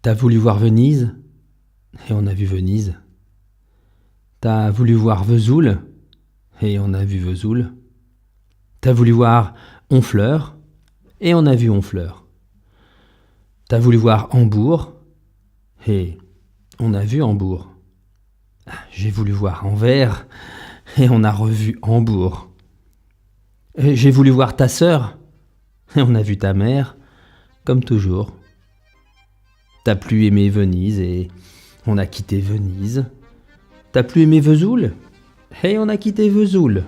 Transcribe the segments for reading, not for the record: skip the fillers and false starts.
T'as voulu voir Venise, et on a vu Venise. T'as voulu voir Vesoul, et on a vu Vesoul. T'as voulu voir Honfleur, et on a vu Honfleur. T'as voulu voir Hambourg, et on a vu Hambourg. J'ai voulu voir Anvers, et on a revu Hambourg. Et j'ai voulu voir ta sœur, et on a vu ta mère, comme toujours. T'as plus aimé Venise, et on a quitté Venise. T'as plus aimé Vesoul, et on a quitté Vesoul.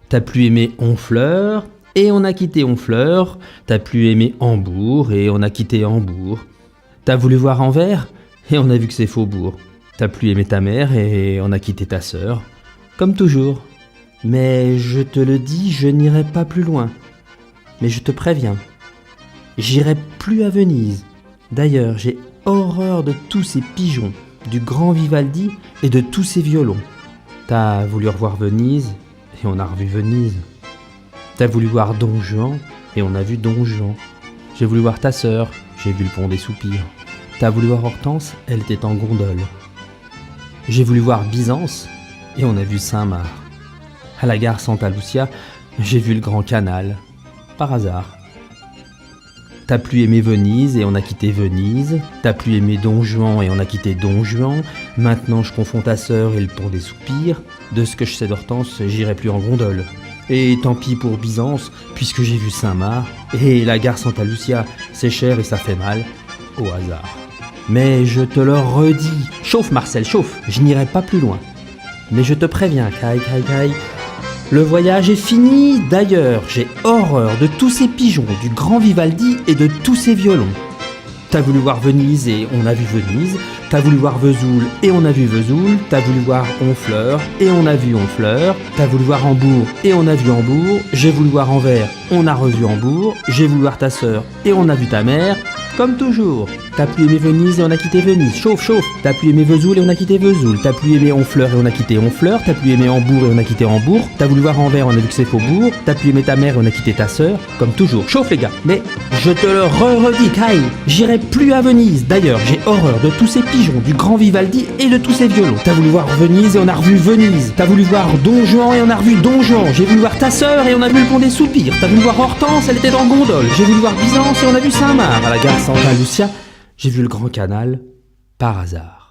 T'as plus aimé Honfleur, et on a quitté Honfleur. T'as plus aimé Hambourg, et on a quitté Hambourg. T'as voulu voir Anvers, et on a vu que c'est Faubourg. T'as plus aimé ta mère, et on a quitté ta sœur. Comme toujours. Mais je te le dis, je n'irai pas plus loin. Mais je te préviens, j'irai plus à Venise. D'ailleurs, j'ai horreur de tous ces pigeons, du grand Vivaldi et de tous ces violons. T'as voulu revoir Venise, et on a revu Venise. T'as voulu voir Don Juan, et on a vu Don Juan. J'ai voulu voir ta sœur, j'ai vu le pont des Soupirs. T'as voulu voir Hortense, elle était en gondole. J'ai voulu voir Byzance, et on a vu Saint-Marc. À la gare Santa Lucia, j'ai vu le Grand Canal, par hasard. T'as plus aimé Venise, et on a quitté Venise. T'as plus aimé Don Juan, et on a quitté Don Juan. Maintenant je confonds ta sœur et le pont des Soupirs. De ce que je sais d'Hortense, j'irai plus en gondole. Et tant pis pour Byzance, puisque j'ai vu Saint-Marc. Et la gare Santa Lucia, c'est cher et ça fait mal, au hasard. Mais je te le redis, chauffe Marcel, chauffe, je n'irai pas plus loin. Mais je te préviens, Kai, le voyage est fini. D'ailleurs, j'ai horreur de tous ces pigeons, du grand Vivaldi et de tous ces violons. T'as voulu voir Venise, et on a vu Venise. T'as voulu voir Vesoul, et on a vu Vesoul. T'as voulu voir Honfleur, et on a vu Honfleur. T'as voulu voir Hambourg, et on a vu Hambourg. J'ai voulu voir Anvers, on a revu Hambourg. J'ai voulu voir ta sœur, et on a vu ta mère. Comme toujours. T'as plus aimé Venise, et on a quitté Venise. Chauffe, chauffe. T'as plus aimé Vesoul, et on a quitté Vesoul. T'as plus aimé Honfleur, et on a quitté Honfleur. T'as plus aimé Hambourg, et on a quitté Hambourg. T'as voulu voir Anvers, on a vu que c'est Faubourg. T'as plus aimé ta mère, et on a quitté ta sœur. Comme toujours. Chauffe les gars. Mais je te le redis, Kai, j'irai plus à Venise. D'ailleurs, j'ai horreur de tous ces pigeons, du grand Vivaldi et de tous ces violons. T'as voulu voir Venise, et on a revu Venise. T'as voulu voir Don Juan, et on a revu Don Juan. J'ai voulu voir ta sœur, et on a vu le pont des Soupirs. T'as voulu voir Hortense, elle était en gondole. J'ai voulu voir Byzance, et on a vu Saint-Marc. À la gare Santa Lucia, j'ai vu le Grand Canal, par hasard.